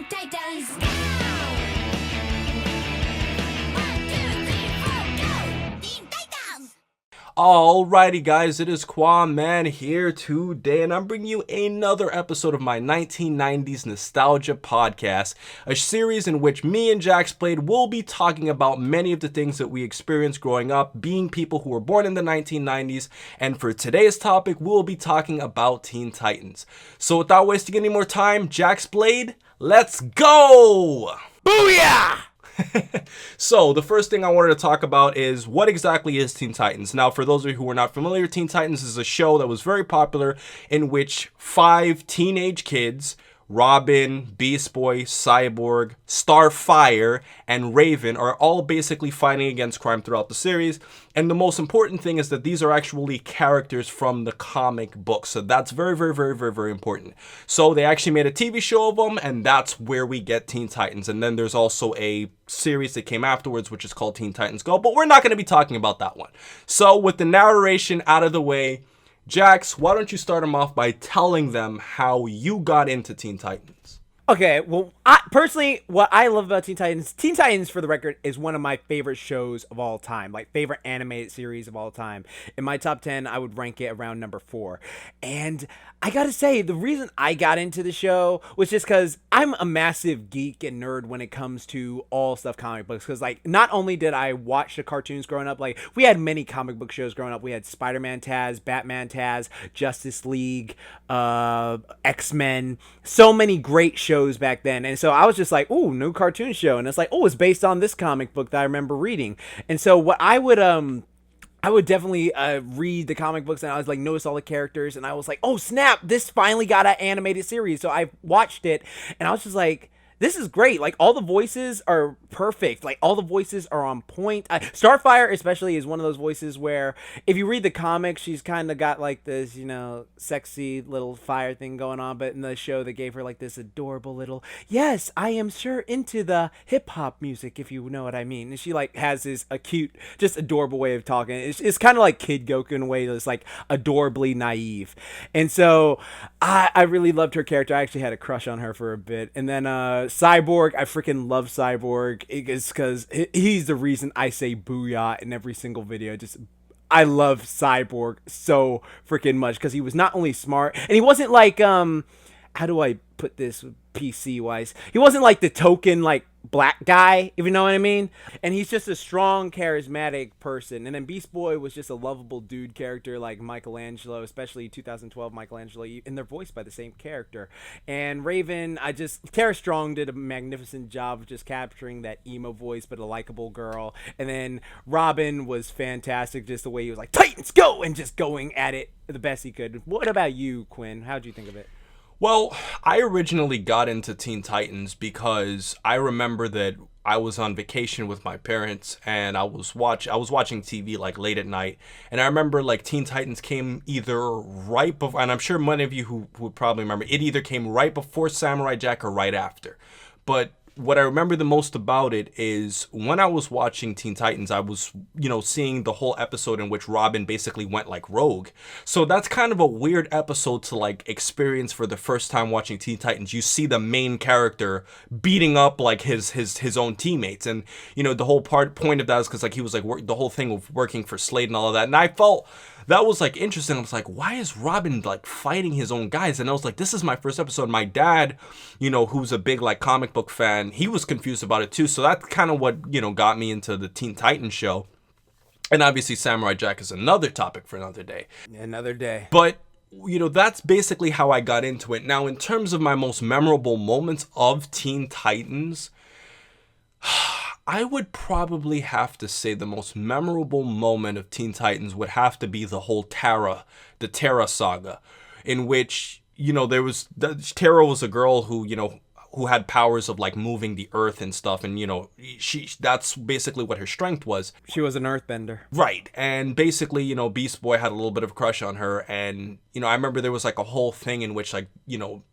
Teen Titans. Alrighty guys, it is Qaaman here today, and I'm bringing you another episode of my 1990s Nostalgia Podcast, a series in which me and JaxBlade will be talking about many of the things that we experienced growing up, being people who were born in the 1990s, and for today's topic, we'll be talking about Teen Titans. So without wasting any more time, JaxBlade, let's go! Booyah! So, the first thing I wanted to talk about is what exactly is Teen Titans. Now, for those of you who are not familiar, Teen Titans is a show that was very popular in which 5 teenage kids, Robin, Beast Boy, Cyborg, Starfire, and Raven, are all basically fighting against crime throughout the series. And the most important thing is that these are actually characters from the comic book. So that's very, very, very, very, very important. So they actually made a TV show of them, and that's where we get Teen Titans. And then there's also a series that came afterwards, which is called Teen Titans Go. But we're not going to be talking about that one. So with the narration out of the way, Jax, why don't you start them off by telling them how you got into Teen Titans? Okay, well, personally, what I love about Teen Titans, for the record, is one of my favorite shows of all time, like favorite animated series of all time. In my top 10, I would rank it around number 4. And I gotta say, the reason I got into the show was just because I'm a massive geek and nerd when it comes to all stuff comic books. Because, like, not only did I watch the cartoons growing up, like, we had many comic book shows growing up. We had Spider-Man Taz, Batman Taz, Justice League, X-Men, so many great shows back then. And so I was just like, ooh, new cartoon show. And it's like, oh, it's based on this comic book that I remember reading. And so what I would definitely read the comic books, and I was like, notice all the characters, and I was like, oh snap, this finally got an animated series. So I watched it, and I was just like, this is great. Like, all the voices are perfect. Like, all the voices are on point. Starfire especially is one of those voices where if you read the comics, she's kind of got like this, you know, sexy little fire thing going on. But in the show, they gave her like this adorable little, yes, I am sure into the hip hop music, if you know what I mean. And she like has this cute, just adorable way of talking. It's kind of like Kid Goku in a way that's like adorably naive. And so I really loved her character. I actually had a crush on her for a bit. And then Cyborg, I freaking love Cyborg. It's because he's the reason I say booyah in every single video. Just, I love Cyborg so freaking much because he was not only smart, and he wasn't like, how do I put this PC wise? He wasn't like the token, like, black guy, if you know what I mean. And he's just a strong, charismatic person. And then Beast Boy was just a lovable dude character like Michelangelo, especially 2012 Michelangelo, and they're voiced by the same character. And Raven, Tara Strong did a magnificent job of just capturing that emo voice, but a likable girl. And then Robin was fantastic, just the way he was like, Titans, go! And just going at it the best he could. What about you, Quinn? How'd you think of it? Well, I originally got into Teen Titans because I remember that I was on vacation with my parents, and I was watching TV like late at night, and I remember like Teen Titans came either right before, and I'm sure many of you who would probably remember, it either came right before Samurai Jack or right after. But what I remember the most about it is when I was watching Teen Titans, I was, seeing the whole episode in which Robin basically went like rogue. So that's kind of a weird episode to like experience for the first time watching Teen Titans. You see the main character beating up like his own teammates, and the whole point of that is because like he was like the whole thing of working for Slade and all of that, and I felt that was like interesting. I was like, why is Robin like fighting his own guys? And I was like, this is my first episode. My dad, who's a big like comic book fan, he was confused about it too. So that's kind of what, got me into the Teen Titans show. And obviously Samurai Jack is another topic for another day. Another day. But that's basically how I got into it. Now, in terms of my most memorable moments of Teen Titans, I would probably have to say the most memorable moment of Teen Titans would have to be the whole Tara saga, in which, Tara was a girl who, who had powers of like moving the earth and stuff, and that's basically what her strength was. She was an earthbender. Right. And basically, Beast Boy had a little bit of a crush on her, and I remember there was like a whole thing in which like,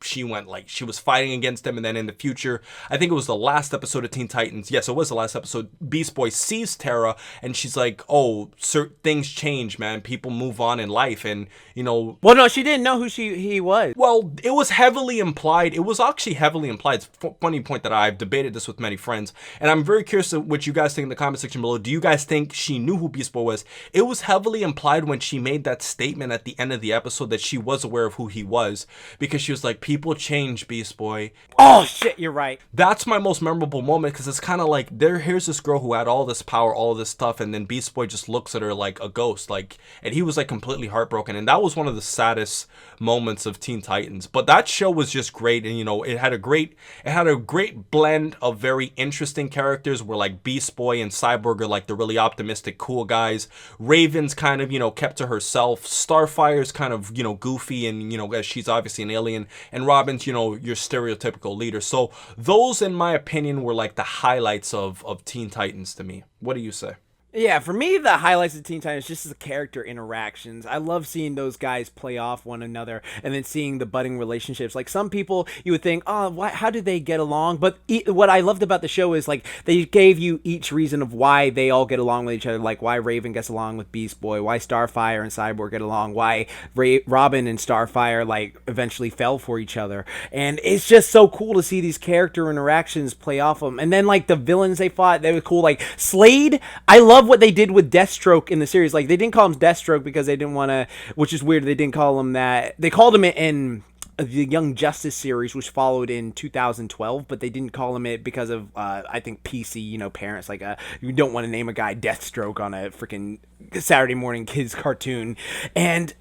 she went like, she was fighting against him, and then in the future, I think it was the last episode of Teen Titans. Yes, it was the last episode. Beast Boy sees Tara, and she's like, oh, certain things change, man. People move on in life, and Well, no, she didn't know who he was. Well, it was heavily implied. It was actually heavily implied implied. It's a funny point that I've debated this with many friends, and I'm very curious of what you guys think in the comment section below. Do you guys think she knew who Beast Boy was? It was heavily implied when she made that statement at the end of the episode that she was aware of who he was, because she was like, people change, Beast Boy. Oh shit, you're right. That's my most memorable moment, because it's kind of like, here's this girl who had all this power, all this stuff, and then Beast Boy just looks at her like a ghost, like, and he was like completely heartbroken, and that was one of the saddest moments of Teen Titans. But that show was just great, and you know, it had a great blend of very interesting characters where like Beast Boy and Cyborg are like the really optimistic cool guys. Raven's kind of, you know, kept to herself. Starfire's kind of, you know, goofy, and you know, she's obviously an alien, and Robin's, you know, your stereotypical leader. So those, in my opinion, were like the highlights of Teen Titans to me. What do you say? Yeah, for me, the highlights of Teen Titans just the character interactions. I love seeing those guys play off one another, and then seeing the budding relationships. Like, some people, you would think, oh, how did they get along? But what I loved about the show is, like, they gave you each reason of why they all get along with each other. Like, why Raven gets along with Beast Boy, why Starfire and Cyborg get along, why Robin and Starfire, like, eventually fell for each other. And it's just so cool to see these character interactions play off them. And then, like, the villains they fought, they were cool. Like, Slade, I love what they did with Deathstroke in the series. Like, they didn't call him Deathstroke because they didn't want to, which is weird, they didn't call him that. They called him it in the Young Justice series, which followed in 2012, but they didn't call him it because of I think PC, you know, parents, like, you don't want to name a guy Deathstroke on a freaking Saturday morning kids cartoon. And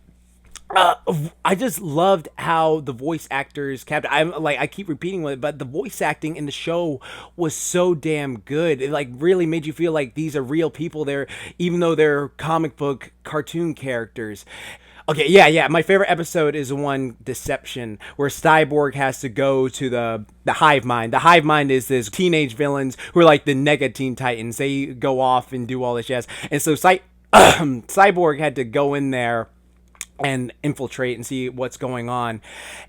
I just loved how the voice actors kept. I keep repeating it, but the voice acting in the show was so damn good. It like really made you feel like these are real people there, even though they're comic book cartoon characters. Okay, yeah. My favorite episode is the one, Deception, where Cyborg has to go to the Hive Mind. The Hive Mind is this teenage villains who are like the Nega Teen Titans. They go off and do all this jazz, and so Cyborg had to go in there and infiltrate and see what's going on,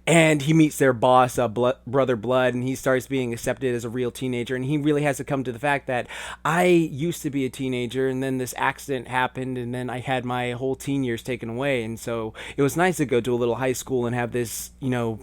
and he meets their boss, Brother Blood, and he starts being accepted as a real teenager, and he really has to come to the fact that I used to be a teenager, and then this accident happened, and then I had my whole teen years taken away, and so it was nice to go to a little high school and have this, you know,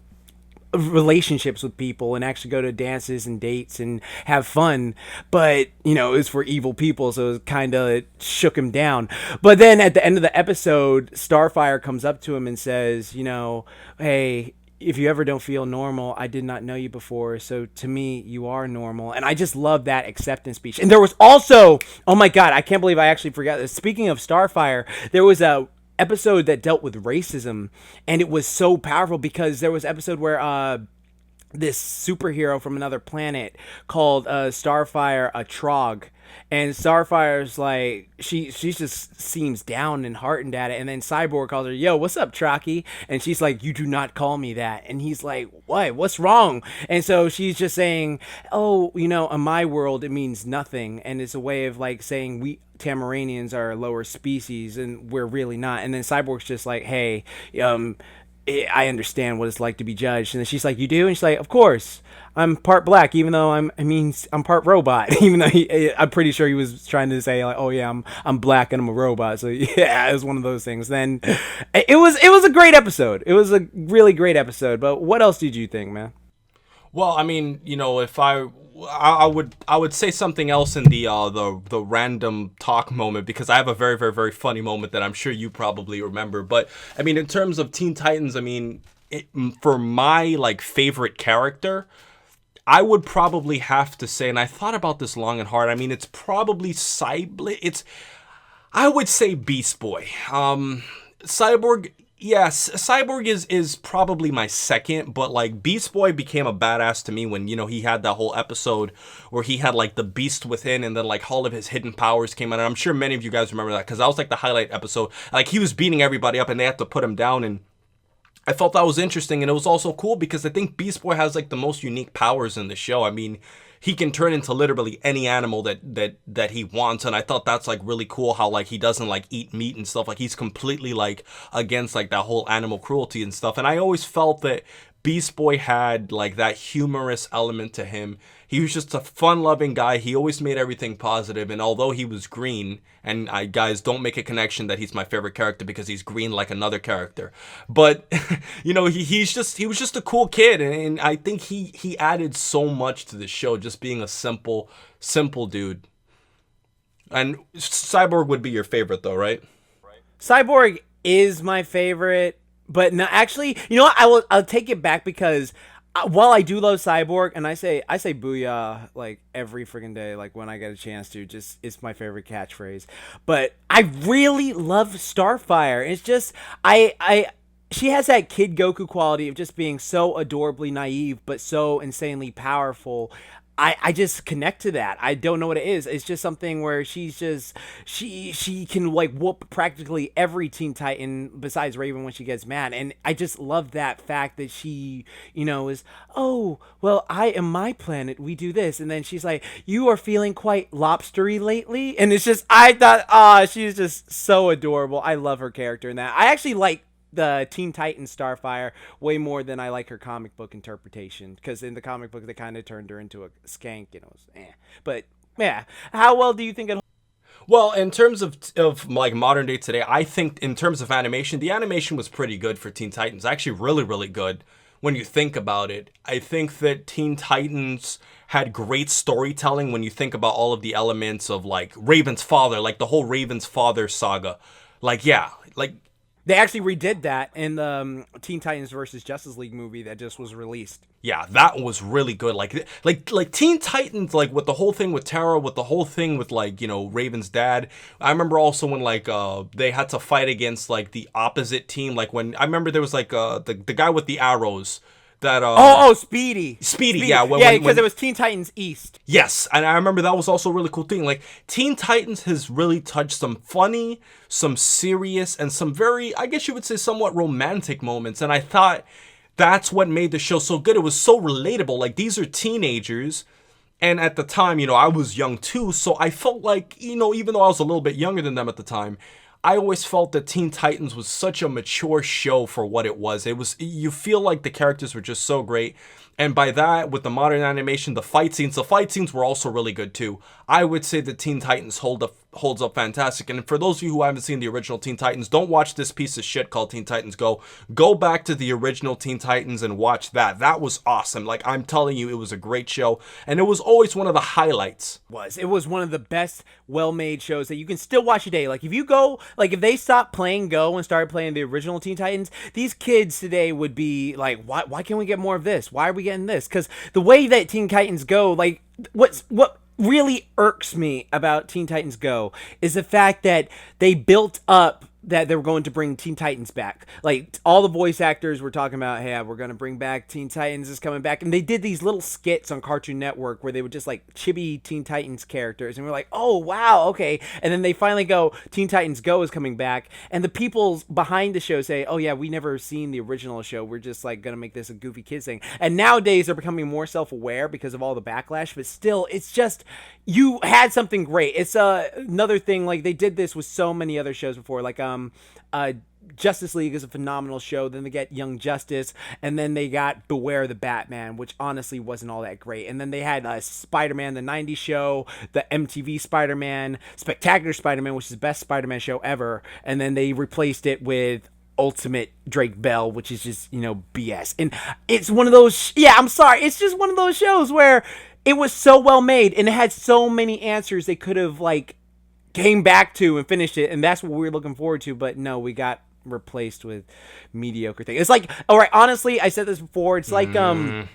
relationships with people and actually go to dances and dates and have fun, but you know, it was for evil people, so it kind of shook him down. But then at the end of the episode, Starfire comes up to him and says, you know, hey, if you ever don't feel normal, I did not know you before, so to me, you are normal. And I just love that acceptance speech. And there was also, oh my god, I can't believe I actually forgot this. Speaking of Starfire, there was a episode that dealt with racism, and it was so powerful because there was an episode where this superhero from another planet called Starfire a Trog, and Starfire's like, she just seems down and heartened at it, and then Cyborg calls her, yo, what's up, Trocky? And she's like, you do not call me that. And he's like, what's wrong? And so she's just saying, oh, you know, in my world it means nothing, and it's a way of like saying we Tamaranians are a lower species and we're really not. And then Cyborg's just like, hey, I understand what it's like to be judged. And then she's like, you do? And she's like, of course, I'm part black, even though I'm part robot. Even though I'm pretty sure he was trying to say like, oh yeah, I'm black and I'm a robot. So yeah, it was one of those things. Then it was a great episode. It was a really great episode. But what else did you think, man? Well, I mean, you know, if I would say something else in the random talk moment, because I have a very, very, very funny moment that I'm sure you probably remember. But I mean, in terms of Teen Titans, I mean, for my like favorite character, I would probably have to say, and I thought about this long and hard. I mean, it's probably I would say Beast Boy. Cyborg. Yes, Cyborg is probably my second, but like Beast Boy became a badass to me when, you know, he had that whole episode where he had like the beast within, and then like all of his hidden powers came out. And I'm sure many of you guys remember that because that was like the highlight episode. Like he was beating everybody up and they had to put him down, and I felt that was interesting. And it was also cool because I think Beast Boy has like the most unique powers in the show. I mean, he can turn into literally any animal that he wants, and I thought that's like really cool how like he doesn't like eat meat and stuff. Like he's completely like against like that whole animal cruelty and stuff. And I always felt that Beast Boy had like that humorous element to him. He was just a fun-loving guy. He always made everything positive, and although he was green, and I guys don't make a connection that he's my favorite character because he's green like another character, but he was just a cool kid, and I think he added so much to the show, just being a simple dude. And Cyborg would be your favorite though, right? Cyborg is my favorite, but no, actually, you know what? I'll take it back because while I do love Cyborg, and I say booyah like every freaking day, like when I get a chance to, just it's my favorite catchphrase. But I really love Starfire. It's just she has that kid Goku quality of just being so adorably naive, but so insanely powerful. I just connect to that. I don't know what it is. It's just something where she's just she can like whoop practically every Teen Titan besides Raven when she gets mad. And I just love that fact that she, is, oh, well, I am my planet. We do this. And then she's like, you are feeling quite lobstery lately. And it's just, I thought, she's just so adorable. I love her character in that. I actually like the Teen Titans Starfire way more than I like her comic book interpretation, because in the comic book they kind of turned her into a skank, But yeah, how well do you think it? Well, in terms of like modern day today, I think in terms of animation, the animation was pretty good for Teen Titans. Actually, really, really good when you think about it. I think that Teen Titans had great storytelling when you think about all of the elements of like Raven's father, like the whole Raven's father saga. Like, yeah, like. They actually redid that in the Teen Titans versus Justice League movie that just was released. Yeah, that was really good. Like Teen Titans, like with the whole thing with Terra, with the whole thing with like, Raven's dad. I remember also when like they had to fight against like the opposite team. Like when I remember there was like the guy with the arrows. That Speedy, yeah, because it was Teen Titans East. Yes, and I remember that was also a really cool thing. Like Teen Titans has really touched some funny, some serious, and some very, I guess you would say, somewhat romantic moments. And I thought that's what made the show so good. It was so relatable. Like these are teenagers, and at the time, I was young too, so I felt like, even though I was a little bit younger than them at the time, I always felt that Teen Titans was such a mature show for what it was. You feel like the characters were just so great. And by that, with the modern animation, the fight scenes were also really good too. I would say that Teen Titans holds up fantastic. And for those of you who haven't seen the original Teen Titans, don't watch this piece of shit called Teen Titans Go. Go back to the original Teen Titans and watch that. That was awesome. Like, I'm telling you, it was a great show. And it was always one of the highlights. It was one of the best well-made shows that you can still watch today. Like, if they stopped playing Go and started playing the original Teen Titans, these kids today would be like, why can't we get more of this? Why are we getting this? Because the way that Teen Titans Go, like, what really irks me about Teen Titans Go is the fact that they built up that they were going to bring Teen Titans back. Like, all the voice actors were talking about, hey, we're going to bring back Teen Titans is coming back. And they did these little skits on Cartoon Network where they would just, like, chibi Teen Titans characters. And we're like, oh, wow, okay. And then they finally go, Teen Titans Go is coming back. And the people behind the show say, oh, yeah, we never seen the original show. We're just, like, going to make this a goofy kids thing. And nowadays they're becoming more self-aware because of all the backlash. But still, it's just, you had something great. It's another thing, like, they did this with so many other shows before. Like, Justice League is a phenomenal show. Then they get Young Justice, and then they got Beware the Batman, which honestly wasn't all that great. And then they had Spider-Man, the 90s show, the MTV Spider-Man, Spectacular Spider-Man, which is the best Spider-Man show ever. And then they replaced it with Ultimate Drake Bell, which is just, BS. And it's one of those, I'm sorry, it's just one of those shows where it was so well made, and it had so many answers they could have, like, came back to and finished it, and that's what we were looking forward to. But no, we got replaced with mediocre things. It's like, all right, honestly, I said this before, it's like don't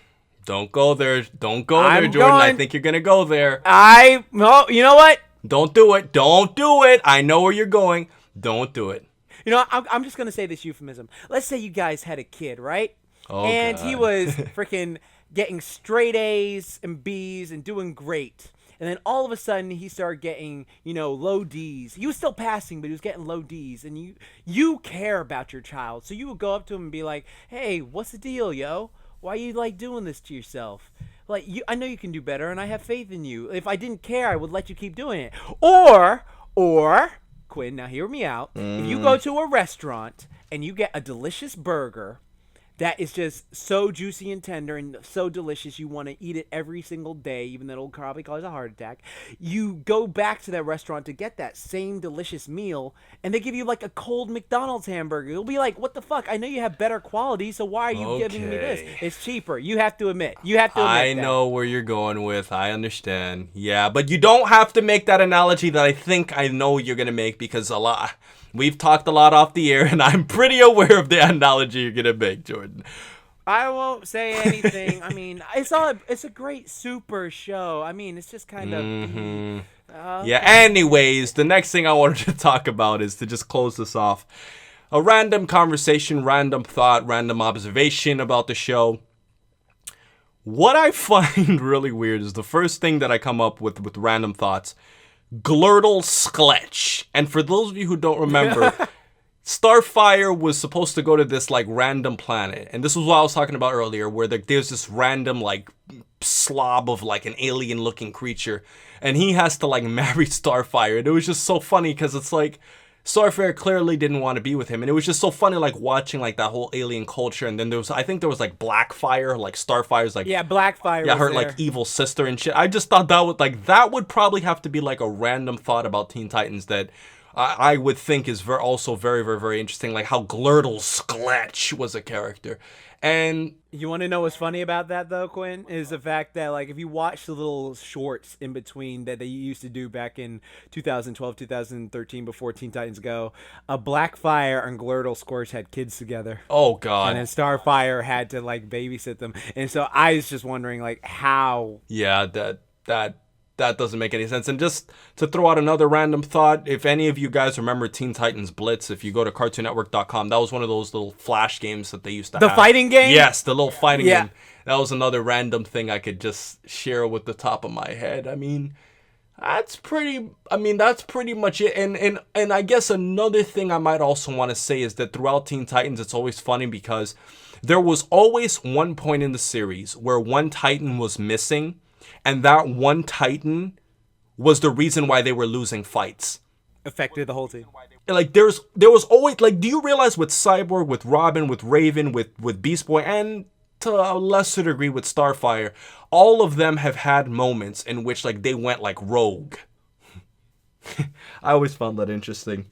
go there, Jordan. I think you're gonna go there. You know what, don't do it. I know where you're going. Don't do it. I'm just gonna say this euphemism. Let's say you guys had a kid, right? And he was freaking getting straight A's and B's and doing great. And then all of a sudden, he started getting, low D's. He was still passing, but he was getting low D's. And you care about your child. So you would go up to him and be like, hey, what's the deal, yo? Why are you, like, doing this to yourself? Like, I know you can do better, and I have faith in you. If I didn't care, I would let you keep doing it. Or, Quinn, now hear me out. If you go to a restaurant and you get a delicious burger, that is just so juicy and tender and so delicious. You want to eat it every single day, even though it'll probably cause a heart attack. You go back to that restaurant to get that same delicious meal, and they give you like a cold McDonald's hamburger. You'll be like, what the fuck? I know you have better quality, so why are you giving me this? Okay. It's cheaper. You have to admit. You have to admit I that. know where you're going with. I understand. Yeah, but you don't have to make that analogy that I think I know you're going to make, because we've talked a lot off the air, and I'm pretty aware of the analogy you're going to make, Jordan. I won't say anything. I mean, it's a great super show. I mean, it's just kind of Yeah, anyways, the next thing I wanted to talk about is to just close this off. A random conversation, random thought, random observation about the show. What I find really weird is the first thing that I come up with random thoughts. Glurtle Skletch. And for those of you who don't remember, Starfire was supposed to go to this like random planet. And this was what I was talking about earlier, where there's this random like slob of like an alien looking creature. And he has to like marry Starfire. And it was just so funny because it's like Starfire clearly didn't want to be with him. And it was just so funny like watching like that whole alien culture. And then I think there was like Blackfire, like Starfire's like... Yeah, Blackfire Yeah, her was like there. evil sister and shit. I just thought that would probably have to be like a random thought about Teen Titans that I would think is also very, very, very interesting. Like how Glurtle Skletch was a character. And You want to know what's funny about that, though, Quinn? Is the fact that, like, if you watch the little shorts in between that they used to do back in 2012, 2013, before Teen Titans Go, Blackfire and Glurtle Scorch had kids together. oh god. And then Starfire had to, like, babysit them. And so I was just wondering, like, how... Yeah, that doesn't make any sense. And just to throw out another random thought, if any of you guys remember Teen Titans Blitz, if you go to CartoonNetwork.com, that was one of those little flash games that they used to have. The fighting game? Yes, the little fighting Yeah. game. That was another random thing I could just share with the top of my head. I mean, that's pretty much it. And I guess another thing I might also want to say is that throughout Teen Titans, it's always funny because there was always one point in the series where one Titan was missing, and that one Titan was the reason why they were losing fights. Affected the whole team. Like there was always like, do you realize with Cyborg, with Robin, with Raven, with Beast Boy, and to a lesser degree with Starfire, all of them have had moments in which like they went like rogue. I always found that interesting.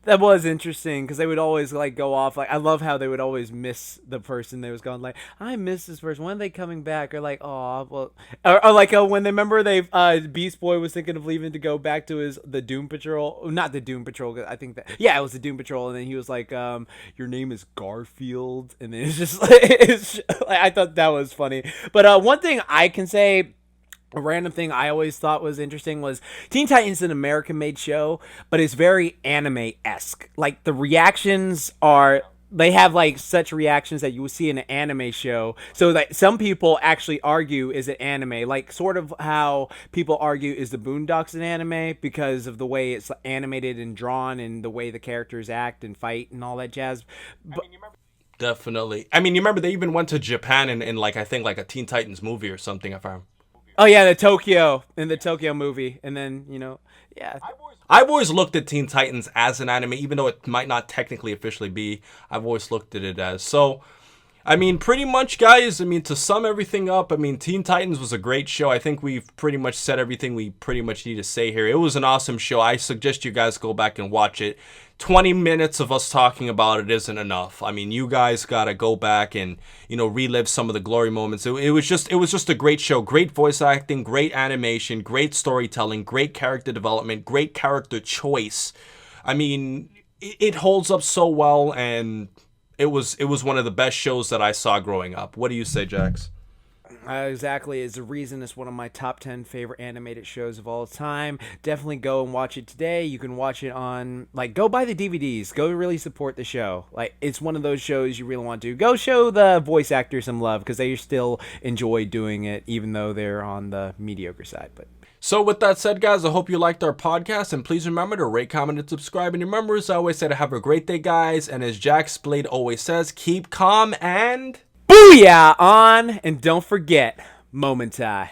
That was interesting because they would always like go off. Like I love how they would always miss the person they was going like, I miss this person. When are they coming back? Or like, oh, well, or like when they remember they Beast Boy was thinking of leaving to go back to the Doom Patrol, not the Doom Patrol. I think that it was the Doom Patrol, and then he was like, your name is Garfield, and then it's just like, I thought that was funny. But one thing I can say. A random thing I always thought was interesting was Teen Titans an American-made show, but it's very anime-esque. Like, the reactions are... They have, like, such reactions that you would see in an anime show. So, that some people actually argue, is it anime? Like, sort of how people argue, is the Boondocks an anime? Because of the way it's animated and drawn and the way the characters act and fight and all that jazz. But, Definitely. I mean, you remember they even went to Japan in like, I think, like a Teen Titans movie or something, if I'm... oh, yeah, the Tokyo movie. And then, yeah. I've always looked at Teen Titans as an anime, even though it might not technically officially be. I've always looked at it as. So, I mean, pretty much, guys, I mean, to sum everything up, I mean, Teen Titans was a great show. I think we've pretty much said everything we pretty much need to say here. It was an awesome show. I suggest you guys go back and watch it. 20 minutes of us talking about it isn't enough. I mean, you guys got to go back and, relive some of the glory moments. It was just a great show. Great voice acting, great animation, great storytelling, great character development, great character choice. I mean, it holds up so well, and it was one of the best shows that I saw growing up. What do you say, Jax? Exactly, is the reason it's one of my top 10 favorite animated shows of all time. Definitely go and watch it today. You can watch it on, go buy the DVDs. Go really support the show. It's one of those shows you really want to. Go show the voice actors some love because they still enjoy doing it, even though they're on the mediocre side. But so with that said, guys, I hope you liked our podcast, and please remember to rate, comment, and subscribe. And remember, as I always say, to have a great day, guys. And as JaxBlade always says, keep calm and... booyah on, and don't forget, Momentai.